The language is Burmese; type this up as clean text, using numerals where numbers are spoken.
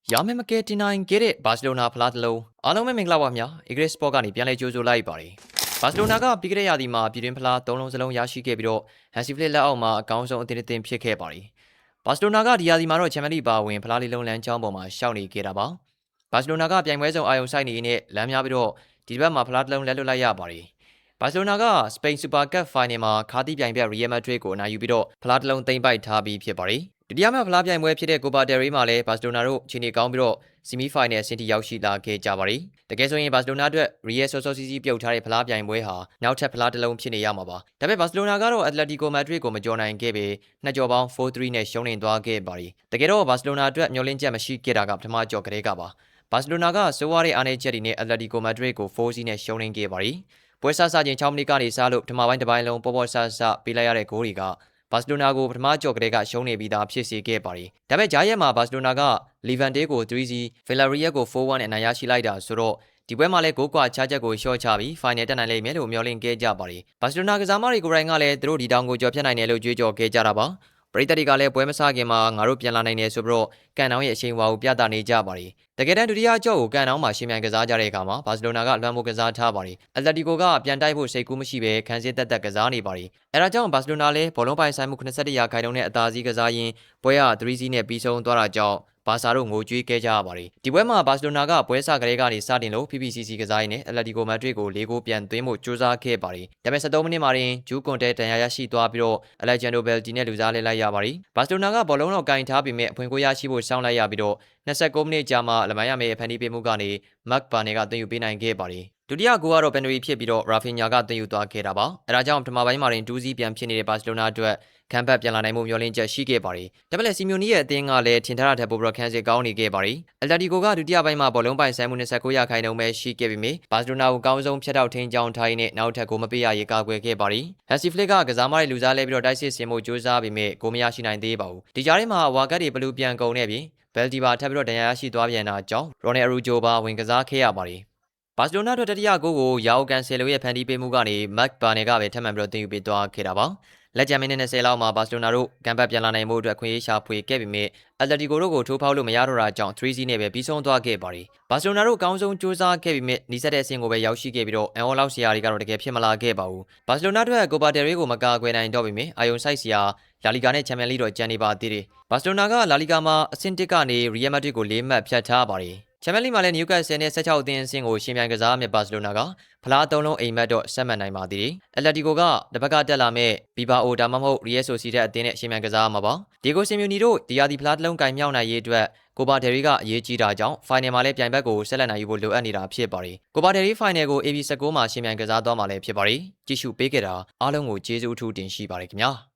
ရာမယ်မကယ်တင်နိုင်ခဲ့တဲ့ဘာစီလိုနာဖလားတစ်လုံးအားလုံးပဲမင်္ဂလာပါခင်ဗျာအီဂရစ်စပေါ့ကနေပြန်လဲကြိုဆိုလိုက်ပါတယ်ဘာစီလိုနာကပြီးခဲ့တဲ့ရာသီမှာပြည်တွင်းဖလား၃လုံးစလုံးရရှိခဲ့ပြီးတော့ဟန်စီဖလစ်လက်အောက်မှာအကောင်းဆုံးအသင်းဖြစ်ခဲ့ပါတယ်ဘာစီလိုနာကဒီရာသီမှာတော့ချန်ပီယံလိပါဝင်ဖလားလေးလုံးလမ်းကြောင်းပေါ်မှာရှောက်နေခဲ့တာပါဘာစီလိုနာကပြိုင်ပွဲဆောင်အာယုံဆိုင်နေနဲ့လမ်းများပြီးတော့ဒီဘက်မှာဖလားတစ်လုံးလက်လွတ်လိုက်ရပါတယ်ဘာစီလိုနာကစပိန်စူပါကပ်ဖိုင်နယ်မှာခါတီးပြိုင်ပွဲရီယယ်မက်ဒရစ်ကိုအနိုင်ယူပြီးတော့ဖလားတစ်လုံးသိမ်းပိုက်ထားပြီးဖြစ်ပါတယ်ဒုတိယမြောက်ဖလားပြိုင်ပွဲဖြစ်တဲ့ကိုပါတယ်ရီမှာလည်းဘာစီလိုနာတို့ခြေနေကောင်းပြီးတော့ဆီမီဖိုင်နယ်အဆင့်ထိရောက်ရှိလာခဲ့ကြပါတယ်။တကယ်ဆိုရင်ဘာစီလိုနာအတွက်ရီယယ်ဆော့ဆော့စီစီပြုတ်ထားတဲ့ဖလားပြိုင်ပွဲဟာနောက်ထပ်ဖလားတစ်လုံးဖြစ်နေရမှာပါ။ဒါပေမဲ့ဘာစီလိုနာကတော့အက်တလက်တီကိုမက်ဒရစ်ကိုမကျော်နိုင်ခဲ့ပေနှစ်ကျော်ပေါင်း4-3နဲ့ရှုံးနိမ့်သွားခဲ့ပါတယ်။တကယ်တော့ဘာစီလိုနာအတွက်မျှော်လင့်ချက်မရှိခဲ့တာကပထမကျော်ကလေးကပါ။ဘာစီလိုနာကစိုးရတဲ့အားနည်းချက်တွေနဲ့အက်တလက်တီကိုမက်ဒရစ်ကို4-0နဲ့ရှုံးနိမ့်ခဲ့ပါတယ်။ပွဲစားချင်း6မိနစ်ကနေစလို့ပထမပိုင်းတစ်ပိုင်းလုံးပေါ်ဆဆပေးလိုက်ရတဲ့ဂိုးတွေကဘာစီလိုနာကိုပထမကြော်ကလေးကရှုံးနေပြီးသားဖြစ်စေခဲ့ပါတယ်။ဒါပေမဲ့ဂျာရက်မှာဘာစီလိုနာကလီဗန်တေးကို3-0 ဗီလာရီယက်ကို4-1နဲ့အနိုင်ရရှိလိုက်တာဆိုတော့ဒီပွဲမှာလည်းဂိုးကွာချချက်ကိုရှော့ချပြီးဖိုင်နယ်တက်နိုင်လိမ့်မယ်လို့မျှော်လင့်ခဲ့ကြပါတယ်။ဘာစီလိုနာကစားမတွေကိုယ်တိုင်ကလည်းသူတို့ဒီတောင်ကိုကြော်ဖြတ်နိုင်တယ်လို့ကြွေးကြော်ခဲ့ကြတာပါ။ပရိသတ်တွေကလည်းပွဲမစခင်မှာငါတို့ပြန်လာနိုင်တယ်ဆိုပြီးတော့ကန်နောင်ရဲ့အချိန်ဝါကိုပြသနေကြပါတယ်။တကယ်တမ်းဒုတိယကြော်ကိုကန်နောင်မှာရှင်မြန်ကစားကြတဲ့အခါမှာဘာစီလိုနာကလွှမ်းမိုးကစားထားပါတယ်။အက်တလက်တီကိုကပြန်တိုက်ဖို့စိတ်ကူးမရှိဘဲခံစစ်တက်ကစားနေပါတယ်။အဲဒါကြောင့်ဘာစီလိုနာလည်းဘောလုံးပိုင်ဆိုင်မှု81ရာခိုင်နှုန်းနဲ့အသာစီးကစားရင်းပွဲက3-0နဲ့ပြီးဆုံးသွားတာကြောင့်ဘာဆာတို့ငိုကြွေးခဲ့ကြရပါတယ်။ဒီပွဲမှာဘာစီလိုနာကပွဲစကလေးကနေစတင်လို့ PPCC ကစားရင်းနဲ့အက်တလက်တီကိုမက်ဒရစ်ကို၄ဂိုးပြန်သွင်းဖို့ကြိုးစားခဲ့ပါတယ်။ဒါပေမဲ့73မိနစ်မှာတင်ဂျူးကွန်တဲတန်ရာရရှိသွားပြီးတော့အလက်ဂျန်ဒိုဘယ်တီနဲ့လူစားလဲလိုက်ရပါတယ်။ဘာစီလိုနာကဘောလုံးတော့ကင်ထားပြီးမြဲအဖွင့်ကိုရရှိဖို့စောင့်လိုက်ရပြီးတော့29မိနစ်ကြာမှလမိုင်းရမယ်ဖန်တီးပေးမှုကနေမက်ဘာနယ်ကတင်ယူပေးနိုင်ခဲ့ပါတယ်။ဒုတိယဂိုးကတော့ပန်နရီဖြစ်ပြီးတော့ရာဖင်ညာကတင်ယူသွားခဲ့တာပါ။အဲဒါကြောင့်ပထမပိုင်းမှာတင်2-0ပြန်ဖြစ်နေတဲ့ဘာစီလိုနာအတွက်ခံဘက်ပြန်လာနိုင်မှုမျှော်လင့်ချက်ရှိခဲ့ပါတယ်။ဒါပေမဲ့စီမျိုးနီရဲ့အသင်းကလည်းထင်ထားတာထက်ပိုပြီးခန်းစစ်ကောင်းနေခဲ့ပါတယ်။အက်တလက်တီကိုကဒုတိယပိုင်းမှာဘောလုံးပိုင်ဆိုင်မှု29ရာခိုင်နှုန်းပဲရှိခဲ့ပြီးမြဲဘာစီလိုနာကိုကောင်းဆုံးဖြတ်တောက်ထင်းကြောင်းထားရင်းနဲ့နောက်ထပ်ကိုမပေးရရေကာကွယ်ခဲ့ပါတယ်။ဟက်စီဖလစ်ကကစားမတဲ့လူစားလဲပြီးတော့တိုက်စစ်ဆင်မှုစူးစမ်းပြီးမြဲကိုမရရှိနိုင်သေးပါဘူး။ဒီကြားထဲမှာဝါကတ်တွေဘလူးပြန်ကုန်နေပြီးဘယ်လ်ဒီဘာထပ်ပြီးတော့ဒဏ်ရာရရှိသွားပြန်တာကြောင့်ရိုနယ်အရူဂျိုဘာဝင်ကစားခဲ့ရပါတယ်။ဘာစီလိုနာတို့တတိယဂိုးကိုယာအိုကန်ဆယ်လိုရဲ့ဖန်တီးပေးမှုကနေမက်ဘာနယ်ကပဲထပ်မံပြီးတော့တင်ယူပေးသွားခဲ့တာပါ။လက်ကျန်မိနစ်20လောက်မှာဘာစီလိုနာတို့ကန်ဘက်ပြန်လာနိုင်မှုအတွက်ခွင့်ရေးရှာဖွေခဲ့ပေမဲ့အက်တလက်တီကိုတို့ကိုထိုးဖောက်လို့မရတော့တာကြောင့်3-0နဲ့ပဲပြီးဆုံးသွားခဲ့ပါတယ်။ဘာစီလိုနာတို့အကောင်းဆုံးစူးစမ်းခဲ့ပေမဲ့နီးစပ်တဲ့အဆင့်ကိုပဲရောက်ရှိခဲ့ပြီးတော့အန်အောလောက်ဆရာတွေကတော့တကယ်ဖြစ်မလာခဲ့ပါဘူး။ဘာစီလိုနာတို့ကကိုပါတယ်ရီကိုမကာကွယ်နိုင်တော့ပေမဲ့အာယုံဆိုင်ဆရာလာလီဂါနဲ့ချန်ပီယံလိတော့ကျန်နေပါသေးတယ်။ဘာစီလိုနာကလာလီဂါမှာအဆင့်1ကနေရီယယ်မက်ဒရစ်ကို4မှတ်ဖြတ်ထားပါတယ်။ချန်ပီယံလိမှာလည်းနျူကက်ဆယ်နဲ့16အသင်းအဆင့်ကိုရှင်ပြိုင်ကစားမဲ့ဘာစီလိုနာကဖလား3လုံးအိမ်မက်တော့ဆက်မှတ်နိုင်ပါသေးတယ်။အက်တလက်တီကိုကတစ်ဘက်ကတက်လာမဲ့ဘီဘာအိုဒါမှမဟုတ်ရီယယ်ဆိုစီတဲ့အသင်းနဲ့ရှင်ပြိုင်ကစားမှာပါ။ဒီကိုစင်မြူနီတို့ဒီယာဒီဖလားတစ်လုံးကင်မြောက်နိုင်ရေးအတွက်ကိုပါတယ်ရီကအရေးကြီးတာကြောင့်ဖိုင်နယ်မှာလည်းပြိုင်ဘက်ကိုဆက်လက်နိုင်ယူဖို့လိုအပ်နေတာဖြစ်ပါတယ်။ကိုပါတယ်ရီဖိုင်နယ်ကို AB19 မှာရှင်ပြိုင်ကစားသွားမှာလည်းဖြစ်ပါတယ်။ကြည့်ရှုပေးခဲ့တာအားလုံးကိုကျေးဇူးအထူးတင်ရှိပါတယ်ခင်ဗျာ။